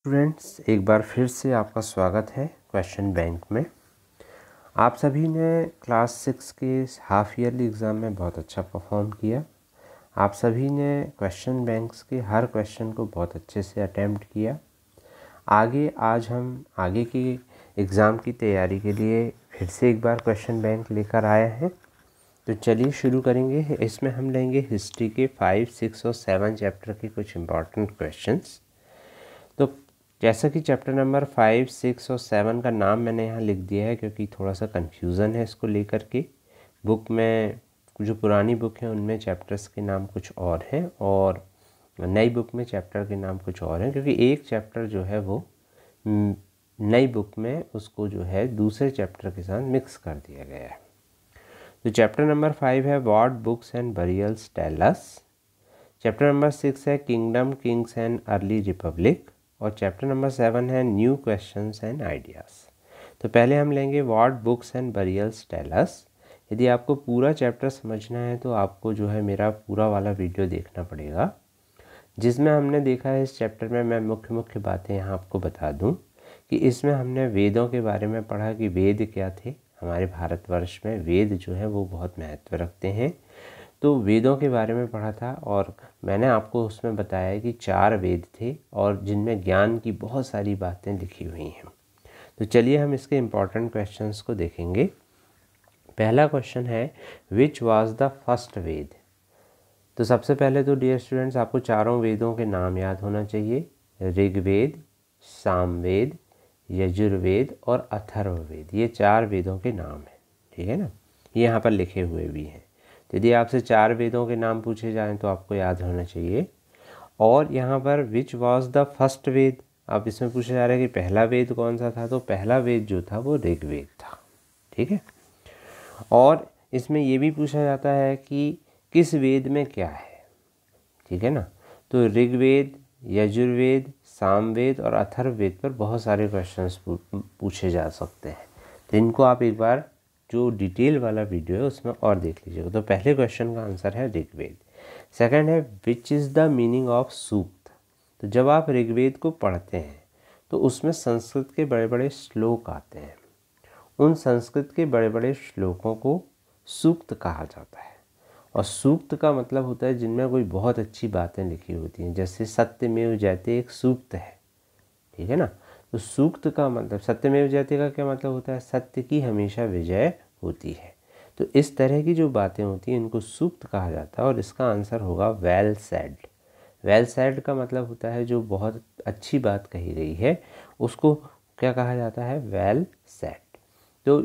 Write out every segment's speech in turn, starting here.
Students, एक बार फिर से आपका स्वागत है क्वेश्चन बैंक में। आप सभी ने क्लास 6 के हाफ ईयरली एग्ज़ाम में बहुत अच्छा परफॉर्म किया। आप सभी ने क्वेश्चन बैंक्स के हर क्वेश्चन को बहुत अच्छे से अटेम्प्ट किया। आज हम आगे की एग्ज़ाम की तैयारी के लिए फिर से एक बार क्वेश्चन बैंक लेकर आए हैं। तो चलिए शुरू करेंगे। इसमें हम लेंगे हिस्ट्री के 5, 6 और 7 चैप्टर के कुछ इम्पॉर्टेंट क्वेश्चंस। तो जैसा कि चैप्टर नंबर 5, 6 और 7 का नाम मैंने यहाँ लिख दिया है क्योंकि थोड़ा सा कन्फ्यूज़न है इसको लेकर के। बुक में जो पुरानी बुक है उनमें चैप्टर्स के नाम कुछ और हैं और नई बुक में चैप्टर के नाम कुछ और हैं, क्योंकि एक चैप्टर जो है वो नई बुक में उसको जो है दूसरे चैप्टर के साथ मिक्स कर दिया गया है। तो चैप्टर नंबर 5 है what books and burials tell us. Chapter number 6 है kingdom, kings and early republic. और चैप्टर नंबर 7 है न्यू क्वेश्चंस एंड आइडियाज़। तो पहले हम लेंगे what books and burials tell us. यदि आपको पूरा चैप्टर समझना है तो आपको जो है मेरा पूरा वाला वीडियो देखना पड़ेगा, जिसमें हमने देखा है इस चैप्टर में। मैं मुख्य मुख्य बातें यहाँ आपको बता दूँ कि इसमें हमने वेदों के बारे में पढ़ा कि वेद क्या थे। हमारे भारतवर्ष में वेद जो है वो बहुत महत्व रखते हैं, तो वेदों के बारे में पढ़ा था। और मैंने आपको उसमें बताया कि 4 वेद थे और जिनमें ज्ञान की बहुत सारी बातें लिखी हुई हैं। तो चलिए हम इसके इम्पॉर्टेंट क्वेश्चंस को देखेंगे। पहला क्वेश्चन है विच वाज द फर्स्ट वेद। तो सबसे पहले तो डियर स्टूडेंट्स आपको चारों वेदों के नाम याद होना चाहिए। ऋग्वेद, सामवेद, यजुर्वेद और अथर्ववेद, ये 4 वेदों के नाम हैं। ठीक है ना, ये यहाँ पर लिखे हुए भी हैं। यदि आपसे 4 वेदों के नाम पूछे जाएं तो आपको याद होना चाहिए। और यहाँ पर विच वाज द फर्स्ट वेद, अब इसमें पूछा जा रहा है कि पहला वेद कौन सा था। तो पहला वेद जो था वो ऋग्वेद था। ठीक है, और इसमें ये भी पूछा जाता है कि किस वेद में क्या है। ठीक है ना, तो ऋग्वेद, यजुर्वेद, सामवेद और अथर्ववेद पर बहुत सारे क्वेश्चंस पूछे जा सकते हैं। तो इनको आप एक बार जो डिटेल वाला वीडियो है उसमें और देख लीजिएगा। तो पहले क्वेश्चन का आंसर है ऋग्वेद। सेकंड है which is the meaning of sukta. तो जब आप ऋग्वेद को पढ़ते हैं तो उसमें संस्कृत के बड़े बड़े श्लोक आते हैं। उन संस्कृत के बड़े बड़े श्लोकों को सूक्त कहा जाता है। और सूक्त का मतलब होता है जिनमें कोई बहुत अच्छी बातें लिखी होती हैं, जैसे सत्यमेव जयते एक सूक्त है। ठीक है ना, तो सूक्त का मतलब, सत्यमेव जयते का क्या मतलब होता है, सत्य की हमेशा विजय होती है। तो इस तरह की जो बातें होती हैं इनको सूक्त कहा जाता है। और इसका आंसर होगा वेल सेड। वेल सेड का मतलब होता है जो बहुत अच्छी बात कही गई है उसको क्या कहा जाता है, वेल सेड। तो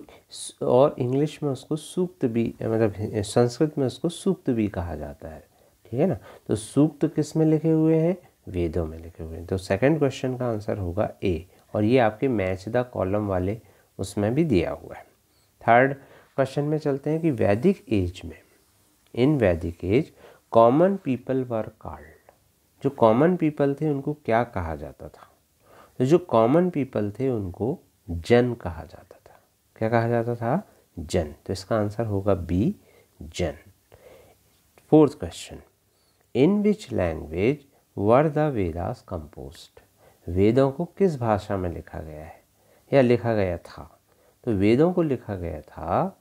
और इंग्लिश में उसको सूक्त भी, मतलब संस्कृत में उसको सूक्त भी कहा जाता है। ठीक है ना, तो सूक्त किस में लिखे हुए हैं, वेदों में लिखे हुए हैं। तो सेकंड क्वेश्चन का आंसर होगा ए, और ये आपके मैच द कॉलम वाले उसमें भी दिया हुआ है। थर्ड क्वेश्चन में चलते हैं कि वैदिक एज में, in Vedic age common people were called. जो कॉमन पीपल थे उनको क्या कहा जाता था। तो जो कॉमन पीपल थे उनको जन कहा जाता था। क्या कहा जाता था, जन। तो इसका आंसर होगा बी, जन। Fourth question, in which language were the Vedas composed. वेदों को किस भाषा में लिखा गया है या लिखा गया था। तो वेदों को लिखा गया था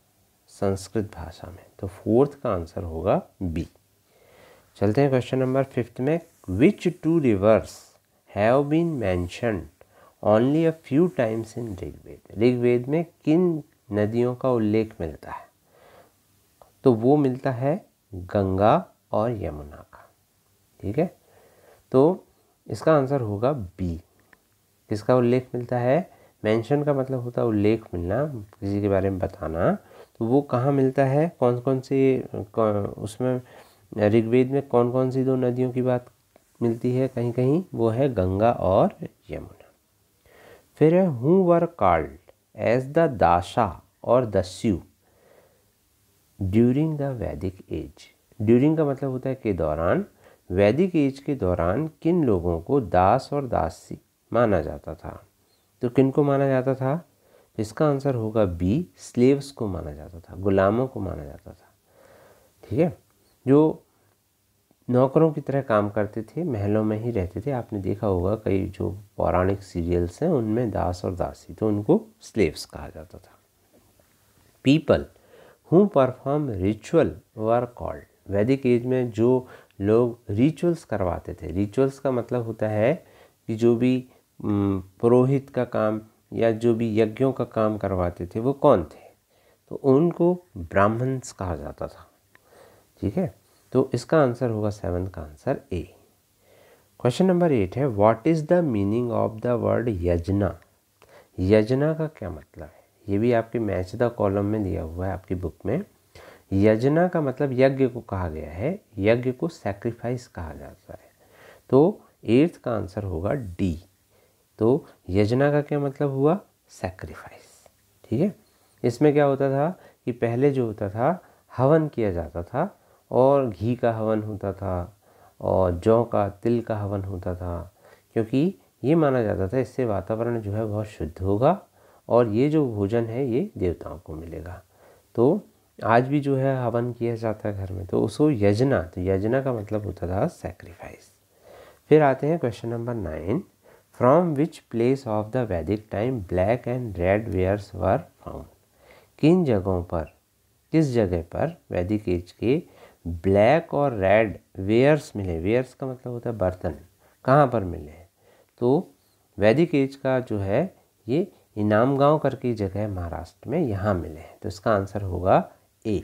संस्कृत भाषा में। तो फोर्थ का आंसर होगा बी। चलते हैं क्वेश्चन नंबर 5 में। Which 2 rivers have been mentioned only a few times in Rigveda. Rigveda में किन नदियों का उल्लेख मिलता है। तो वो मिलता है गंगा और यमुना का। ठीक है, तो इसका आंसर होगा बी। किसका उल्लेख मिलता है, मेंशन का मतलब होता है उल्लेख मिलना, किसी के बारे में बताना। तो वो कहाँ मिलता है, कौन कौन से उसमें ऋग्वेद में कौन कौन सी 2 नदियों की बात मिलती है कहीं कहीं, वो है गंगा और यमुना। फिर है who were called as the dasa और dasyu during the Vedic age. During का मतलब होता है के दौरान। वैदिक एज के दौरान किन लोगों को दास और दासी माना जाता था। तो किन को माना जाता था, तो इसका आंसर होगा बी, स्लेव्स को माना जाता था, गुलामों को माना जाता था। ठीक है, जो नौकरों की तरह काम करते थे, महलों में ही रहते थे। आपने देखा होगा कई जो पौराणिक सीरियल्स हैं उनमें दास और दासी, तो उनको स्लेव्स कहा जाता था। People who perform ritual were called, वैदिक एज में जो लोग रिचुअल्स करवाते थे, रिचुअल्स का मतलब होता है कि जो भी पुरोहित का काम या जो भी यज्ञों का काम करवाते थे वो कौन थे, तो उनको ब्राह्मण्स कहा जाता था। ठीक है, तो इसका आंसर होगा 7 का आंसर ए। क्वेश्चन नंबर 8 है, what is the meaning of the word यजना। यजना का क्या मतलब है, ये भी आपके मैच द कॉलम में दिया हुआ है आपकी बुक में। यजना का मतलब यज्ञ को कहा गया है, यज्ञ को सैक्रिफाइस कहा जाता है, तो 8th का आंसर होगा डी। तो यजना का क्या मतलब हुआ, सैक्रिफाइस। ठीक है, इसमें क्या होता था कि पहले जो होता था हवन किया जाता था, और घी का हवन होता था और जौ का, तिल का हवन होता था, क्योंकि ये माना जाता था इससे वातावरण जो है बहुत शुद्ध होगा और ये जो भोजन है ये देवताओं को मिलेगा। तो आज भी जो है हवन किया जाता है घर में, तो उसको यजना, तो यजना का मतलब होता था सैक्रिफाइस। फिर आते हैं question number 9, from which place of the Vedic time black and red wares were found. किन जगहों पर, किस जगह पर वैदिक एज के ब्लैक और रेड वेयर्स मिले। वेयर्स का मतलब होता है बर्तन, कहाँ पर मिले हैं, तो वैदिक एज का जो है ये इनाम गांव करके जगह है महाराष्ट्र में, यहाँ मिले हैं, तो इसका आंसर होगा ए।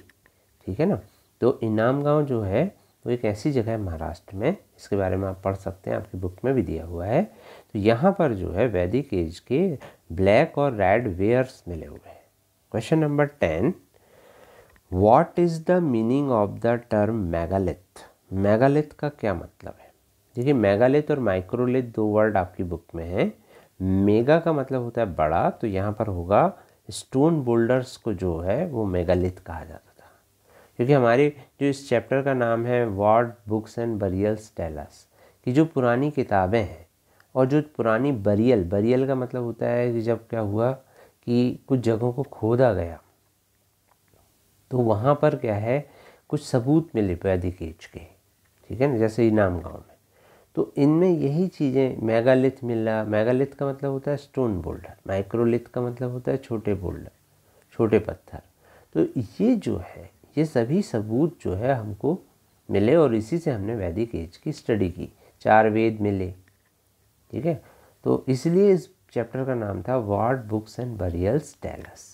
ठीक है ना, तो इनाम गांव जो है वो एक ऐसी जगह है महाराष्ट्र में, इसके बारे में आप पढ़ सकते हैं, आपकी बुक में भी दिया हुआ है। तो यहाँ पर जो है वैदिक एज के ब्लैक और रेड वेयर्स मिले हुए हैं। Question number 10, what is the meaning of the term megalith. Megalith का क्या मतलब है, देखिए मेगालिथ और माइक्रोलिथ दो वर्ड आपकी बुक में है। मेगा का मतलब होता है बड़ा, तो यहाँ पर होगा स्टोन बोल्डर्स को जो है वो मेगालिथ कहा जाता था, क्योंकि हमारे जो इस चैप्टर का नाम है what books and burials tell us, कि जो पुरानी किताबें हैं और जो पुरानी बरियल, बरियल का मतलब होता है कि जब क्या हुआ कि कुछ जगहों को खोदा गया तो वहाँ पर क्या है कुछ सबूत मिले वैदिक एज के, ठीक है ना, जैसे इनाम गांव में, तो इनमें यही चीज़ें, मेगालिथ मिला, मेगालिथ का मतलब होता है स्टोन बोल्डर, माइक्रोलिथ का मतलब होता है छोटे बोल्डर, छोटे पत्थर। तो ये जो है ये सभी सबूत जो है हमको मिले और इसी से हमने वैदिक एज की स्टडी की, 4 वेद मिले। ठीक है, तो इसलिए इस चैप्टर का नाम था what books and burials tell us.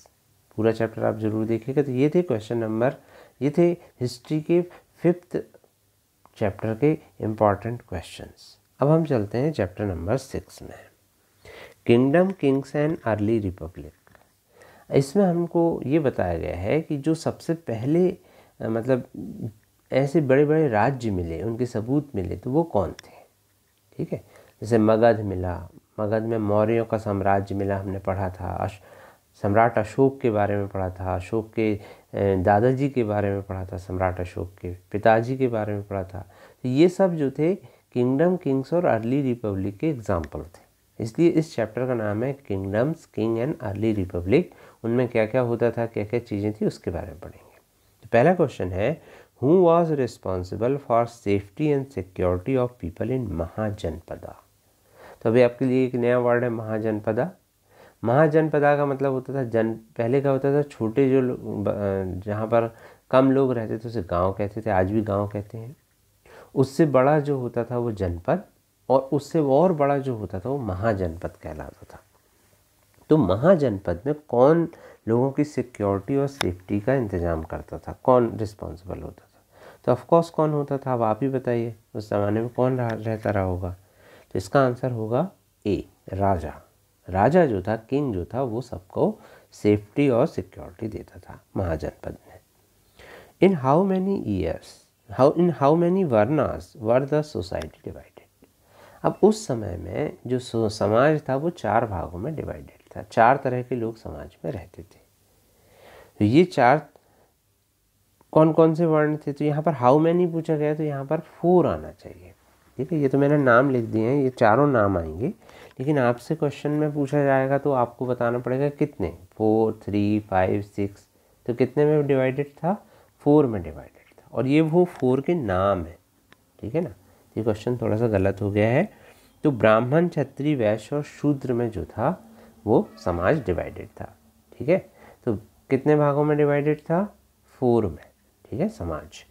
पूरा चैप्टर आप जरूर देखिएगा। तो ये थे क्वेश्चन नंबर, ये थे हिस्ट्री के 5th चैप्टर के इम्पॉर्टेंट क्वेश्चंस। अब हम चलते हैं चैप्टर नंबर 6 में, kingdom, kings and early Republic. इसमें हमको ये बताया गया है कि जो सबसे पहले मतलब ऐसे बड़े बड़े राज्य मिले, उनके सबूत मिले, तो वो कौन थे। ठीक है, जैसे मगध मिला, मगध में मौर्यों का साम्राज्य मिला, हमने पढ़ा था, सम्राट अशोक के बारे में पढ़ा था, अशोक के दादाजी के बारे में पढ़ा था, सम्राट अशोक के पिताजी के बारे में पढ़ा था। तो ये सब जो थे किंगडम, किंग्स और अर्ली रिपब्लिक के एग्जाम्पल थे, इसलिए इस चैप्टर का नाम है kingdoms, king and early Republic. उनमें क्या क्या होता था, क्या क्या चीज़ें थी, उसके बारे में पढ़ेंगे। तो पहला क्वेश्चन है, who was responsible for safety and security of people in Mahajanapada. तो अभी आपके लिए एक नया वर्ड है महाजनपदा। महाजनपदा का मतलब होता था पहले क्या होता था, छोटे जो जहाँ पर कम लोग रहते थे उसे गांव कहते थे, आज भी गांव कहते हैं। उससे बड़ा जो होता था वो जनपद, और उससे और बड़ा जो होता था वो महाजनपद कहलाता था। तो महाजनपद में कौन लोगों की सिक्योरिटी और सेफ्टी का इंतजाम करता था, कौन रिस्पॉन्सिबल होता था, तो ऑफकोर्स कौन होता था, अब आप ही बताइए, उस ज़माने में कौन रहता रहा होगा। तो इसका आंसर होगा ए, राजा। राजा जो था, किंग जो था, वो सबको सेफ्टी और सिक्योरिटी देता था महाजनपद में। In how many years, in how many varnas were the society divided. अब उस समय में जो समाज था वो 4 भागों में डिवाइडेड था, 4 तरह के लोग समाज में रहते थे। तो ये 4 कौन कौन से वर्ण थे, तो यहाँ पर हाउ मैनी पूछा गया तो यहाँ पर 4 आना चाहिए। ठीक है, ये तो मैंने नाम लिख दिए हैं, ये चारों नाम आएंगे, लेकिन आपसे क्वेश्चन में पूछा जाएगा तो आपको बताना पड़ेगा कितने, 4, 3, 5, 6। तो कितने में डिवाइडेड था, 4 में डिवाइडेड था, और ये वो 4 के नाम है। ठीक है ना। ये क्वेश्चन थोड़ा सा गलत हो गया है। तो ब्राह्मण, क्षत्रिय, वैश्य और शूद्र में जो था वो समाज डिवाइडेड था, ठीक है। तो कितने भागों में डिवाइडेड था? 4 में, ठीक है। समाज,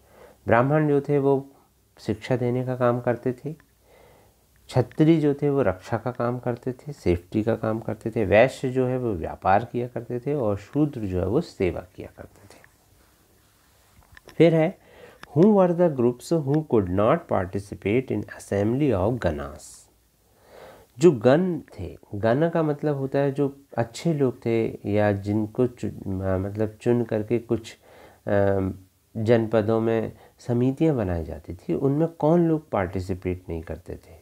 ब्राह्मण जो थे वो शिक्षा देने का काम करते थे, क्षत्रिय जो थे वो रक्षा का काम करते थे, सेफ्टी का काम करते थे, वैश्य जो है वो व्यापार किया करते थे, और शूद्र जो है वो सेवा किया करते थे। फिर है who were the groups who could not participate in assembly of ganas. जो गण थे, गण का मतलब होता है जो अच्छे लोग थे या जिनको मतलब चुन करके कुछ जनपदों में समितियां बनाई जाती थी, उनमें कौन लोग पार्टिसिपेट नहीं करते थे?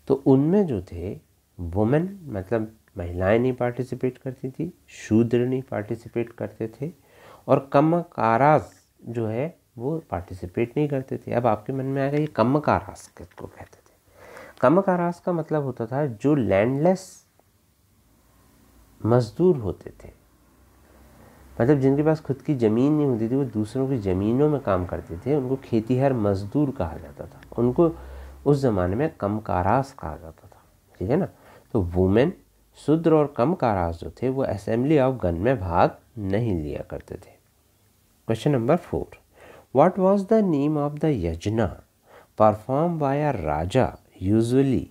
तो उनमें जो थे वुमेन मतलब महिलाएं नहीं पार्टिसिपेट करती थी, शूद्र नहीं पार्टिसिपेट करते थे, और कम्मकारास जो है वो पार्टिसिपेट नहीं करते थे। अब आपके मन में आएगा ये कम्मकारास किसको कहते थे? कम्मकारास का मतलब होता था जो लैंडलेस मजदूर होते थे, मतलब जिनके पास खुद की ज़मीन नहीं होती थी, वो दूसरों की ज़मीनों में काम करते थे, उनको खेतीहर मजदूर कहा जाता था। उनको उस ज़माने में कमकारास कहा जाता था, ठीक है ना। तो वुमेन, शूद्र और कमकारास जो थे वो असेंबली ऑफ गण में भाग नहीं लिया करते थे। Question number 4, what was the name of the yajna perform by a raja usually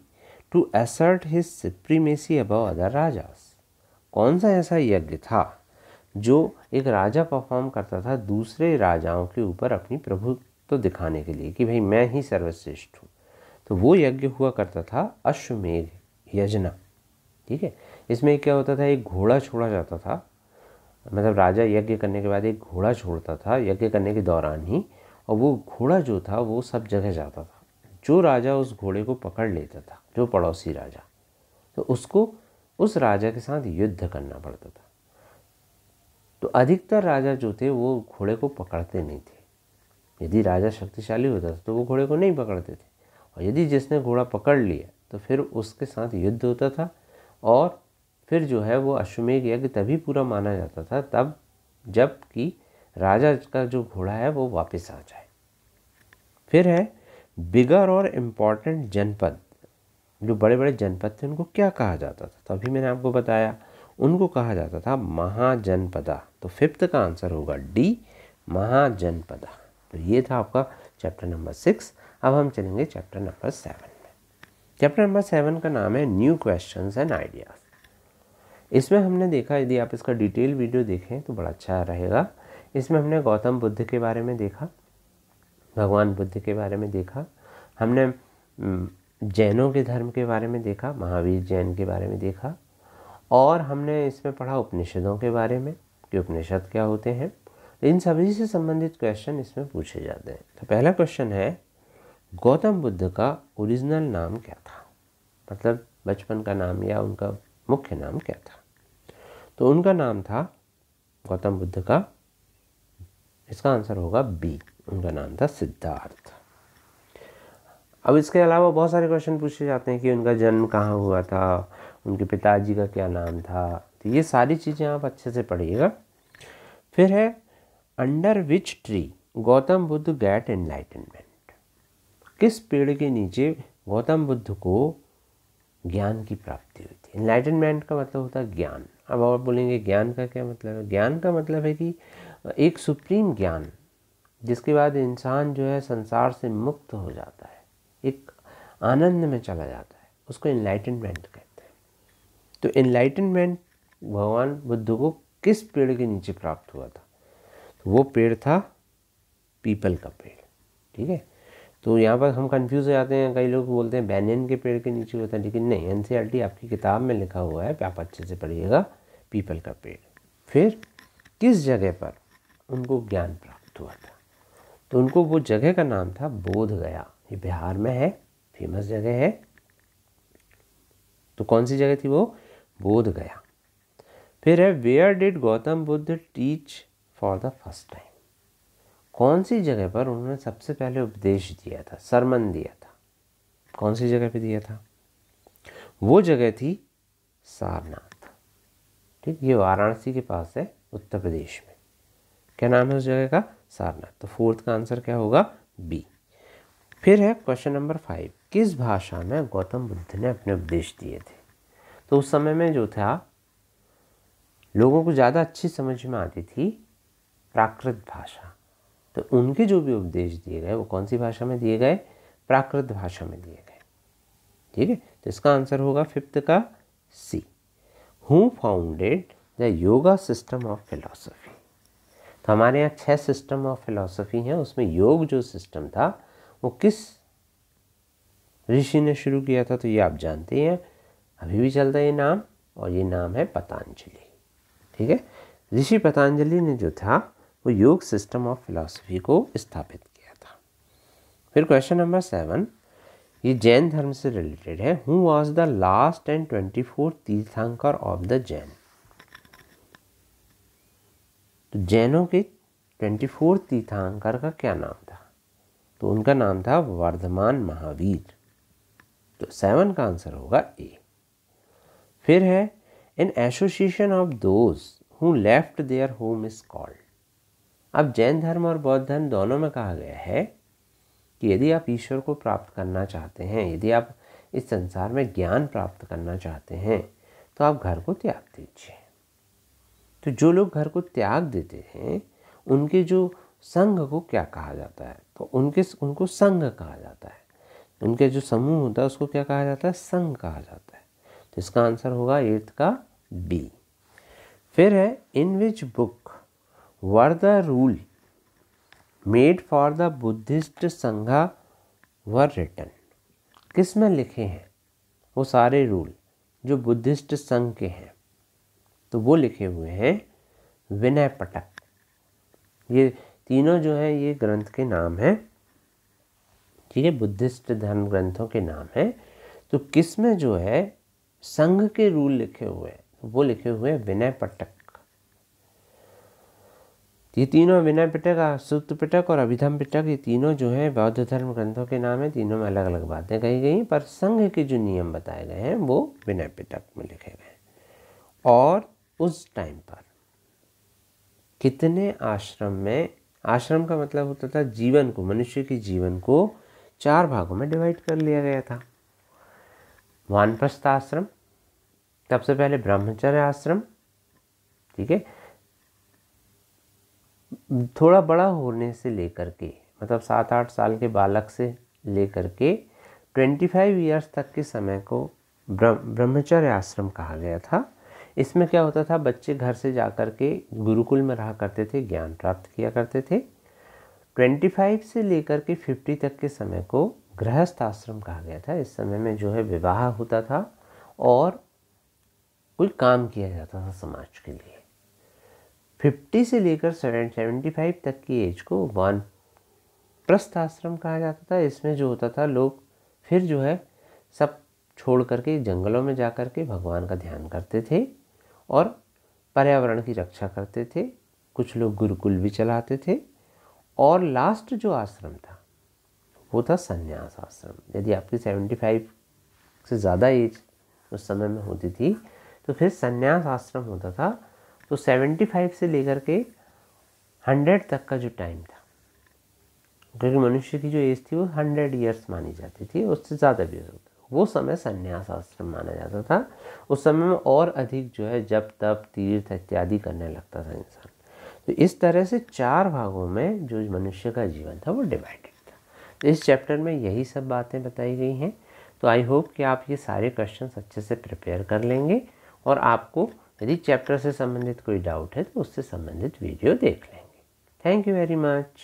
to assert his supremacy above other rajas. कौन सा ऐसा यज्ञ था जो एक राजा परफॉर्म करता था दूसरे राजाओं के ऊपर अपनी प्रभुत्व दिखाने के लिए कि भाई मैं ही सर्वश्रेष्ठ हूँ? तो वो यज्ञ हुआ करता था अश्वमेध यज्ञ, ठीक है। इसमें क्या होता था, एक घोड़ा छोड़ा जाता था, मतलब राजा यज्ञ करने के बाद एक घोड़ा छोड़ता था यज्ञ करने के दौरान ही, और वो घोड़ा जो था वो सब जगह जाता था। जो राजा उस घोड़े को पकड़ लेता था, जो पड़ोसी राजा, तो उसको उस राजा के साथ युद्ध करना पड़ता था। तो अधिकतर राजा जो थे वो घोड़े को पकड़ते नहीं थे। यदि राजा शक्तिशाली होता था तो वो घोड़े को नहीं पकड़ते थे, और यदि जिसने घोड़ा पकड़ लिया तो फिर उसके साथ युद्ध होता था, और फिर जो है वो अश्वमेध यज्ञ तभी पूरा माना जाता था तब जब कि राजा का जो घोड़ा है वो वापस आ जाए। फिर है बिगर और इम्पॉर्टेंट जनपद, जो बड़े बड़े जनपद थे उनको क्या कहा जाता था? तो अभी मैंने आपको बताया, उनको कहा जाता था महाजनपदा। तो 5th का आंसर होगा डी, महाजनपदा। तो ये था आपका चैप्टर नंबर 6। अब हम चलेंगे चैप्टर नंबर 7 में। चैप्टर नंबर 7 का नाम है न्यू क्वेश्चंस एंड आइडियाज़। इसमें हमने देखा, यदि आप इसका डिटेल वीडियो देखें तो बड़ा अच्छा रहेगा। इसमें हमने गौतम बुद्ध के बारे में देखा, भगवान बुद्ध के बारे में देखा, हमने जैनों के धर्म के बारे में देखा, महावीर जैन के बारे में देखा, और हमने इसमें पढ़ा उपनिषदों के बारे में कि उपनिषद क्या होते हैं। इन सभी से संबंधित क्वेश्चन इसमें पूछे जाते हैं। तो पहला क्वेश्चन है गौतम बुद्ध का ओरिजिनल नाम क्या था, मतलब बचपन का नाम या उनका मुख्य नाम क्या था? तो उनका नाम था गौतम बुद्ध का, इसका आंसर होगा बी, उनका नाम था सिद्धार्थ। अब इसके अलावा बहुत सारे क्वेश्चन पूछे जाते हैं कि उनका जन्म कहाँ हुआ था, उनके पिताजी का क्या नाम था। तो ये सारी चीज़ें आप अच्छे से पढ़िएगा। फिर है under which tree Gautam Buddha get enlightenment, किस पेड़ के नीचे गौतम बुद्ध को ज्ञान की प्राप्ति हुई थी? एनलाइटनमेंट का मतलब होता है ज्ञान। अब आप बोलेंगे ज्ञान का क्या मतलब है? ज्ञान का मतलब है कि एक सुप्रीम ज्ञान जिसके बाद इंसान जो है संसार से मुक्त हो जाता है, एक आनंद में चला जाता है, उसको एनलाइटनमेंट कहते हैं। तो एनलाइटनमेंट भगवान बुद्ध को किस पेड़ के नीचे प्राप्त हुआ था? तो वो पेड़ था पीपल का पेड़, ठीक है। तो यहाँ पर हम कंफ्यूज हो जाते हैं, कई लोग बोलते हैं बैनियन के पेड़ के नीचे होता है, लेकिन नहीं, एनसीईआरटी आपकी किताब में लिखा हुआ है, आप अच्छे से पढ़िएगा, पीपल का पेड़। फिर किस जगह पर उनको ज्ञान प्राप्त हुआ था? तो उनको वो जगह का नाम था बोध गया, ये बिहार में है, फेमस जगह है। तो कौन सी जगह थी वो? बोध गया। फिर है where did Gautam Buddha teach for the first time, कौन सी जगह पर उन्होंने सबसे पहले उपदेश दिया था, सरमन दिया था? कौन सी जगह पे दिया था? वो जगह थी सारनाथ, ठीक, ये वाराणसी के पास है, उत्तर प्रदेश में। क्या नाम है उस जगह का? सारनाथ। तो 4th का आंसर क्या होगा? बी। फिर है क्वेश्चन नंबर 5, किस भाषा में गौतम बुद्ध ने अपने उपदेश दिए थे? तो उस समय में जो था लोगों को ज़्यादा अच्छी समझ में आती थी प्राकृत भाषा, तो उनके जो भी उपदेश दिए गए वो कौन सी भाषा में दिए गए? प्राकृत भाषा में दिए गए। ठीक है, तो इसका आंसर होगा 5th का C. Who founded the yoga system of philosophy? तो हमारे यहाँ 6 सिस्टम ऑफ फिलॉसफी हैं, उसमें योग जो सिस्टम था वो किस ऋषि ने शुरू किया था? तो ये आप जानते हैं, अभी भी चलता है ये नाम, और ये नाम है पतंजलि। ठीक है, ऋषि पतंजलि ने जो था वो योग सिस्टम ऑफ फिलॉसफी को स्थापित किया था। फिर क्वेश्चन नंबर 7, ये जैन धर्म से रिलेटेड है। Who was the last and 24 तीर्थंकर ऑफ द जैन? तो जैनों के 24 तीर्थंकर का क्या नाम था? तो उनका नाम था वर्धमान महावीर। तो 7 का आंसर होगा ए। फिर है in association of those who left their home is called? अब जैन धर्म और बौद्ध धर्म दोनों में कहा गया है कि यदि आप ईश्वर को प्राप्त करना चाहते हैं, यदि आप इस संसार में ज्ञान प्राप्त करना चाहते हैं, तो आप घर को त्याग दीजिए। तो जो लोग घर को त्याग देते हैं उनके जो संघ को क्या कहा जाता है? तो उनको संघ कहा जाता है। उनके जो समूह होता है उसको क्या कहा जाता है? संघ कहा जाता है। तो इसका आंसर होगा 8th का बी। फिर है in which book were the rule made for the Buddhist sangha were written? किस में लिखे हैं वो सारे रूल जो बुद्धिस्ट संघ के हैं? तो वो लिखे हुए हैं विनय पिटक। ये तीनों जो हैं ये ग्रंथ के नाम हैं। ठीक है, बुद्धिस्ट धर्म ग्रंथों के नाम हैं। तो किस में जो है संघ के रूल लिखे हुए हैं? वो लिखे हुए हैं विनय पिटक। ये तीनों विनय पिटक, सूक्त पिटक और अभिधम पिटक, ये तीनों जो हैं बौद्ध धर्म ग्रंथों के नाम हैं। तीनों में अलग अलग बातें कही गई, पर संघ के जो नियम बताए गए हैं वो विनय पिटक में लिखे गए। और उस टाइम पर कितने आश्रम में, आश्रम का मतलब होता था जीवन को, मनुष्य के जीवन को 4 भागों में डिवाइड कर लिया गया था। वानप्रस्थ आश्रम, सबसे पहले ब्रह्मचर्य आश्रम, ठीक है, थोड़ा बड़ा होने से लेकर के, मतलब 7-8 साल के बालक से लेकर के 25 ईयर्स तक के समय को ब्रह्मचर्य आश्रम कहा गया था। इसमें क्या होता था, बच्चे घर से जाकर के गुरुकुल में रहा करते थे, ज्ञान प्राप्त किया करते थे। 25 से लेकर के 50 तक के समय को गृहस्थ आश्रम कहा गया था। इस समय में जो है विवाह होता था और कोई काम किया जाता था समाज के लिए। 50 से लेकर 75 तक की एज को वानप्रस्थ आश्रम कहा जाता था। इसमें जो होता था लोग फिर जो है सब छोड़ करके जंगलों में जा कर के भगवान का ध्यान करते थे और पर्यावरण की रक्षा करते थे। कुछ लोग गुरुकुल भी चलाते थे। और लास्ट जो आश्रम था वो था संन्यास आश्रम। यदि आपकी 75 से ज़्यादा एज उस समय में होती थी तो फिर संन्यास आश्रम होता था। तो 75 से लेकर के 100 तक का जो टाइम था, क्योंकि मनुष्य की जो एज थी वो 100 ईयर्स मानी जाती थी, उससे ज़्यादा भी हो सकता, वो समय संन्यास आश्रम माना जाता था। उस समय में और अधिक जो है जप तप तीर्थ इत्यादि करने लगता था इंसान। तो इस तरह से 4 भागों में जो मनुष्य का जीवन था वो डिवाइडेड था। तो इस चैप्टर में यही सब बातें बताई गई हैं। तो आई होप कि आप ये सारे क्वेश्चंस अच्छे से प्रिपेयर कर लेंगे और आपको यदि चैप्टर से संबंधित कोई डाउट है तो उससे संबंधित वीडियो देख लेंगे। Thank you very much.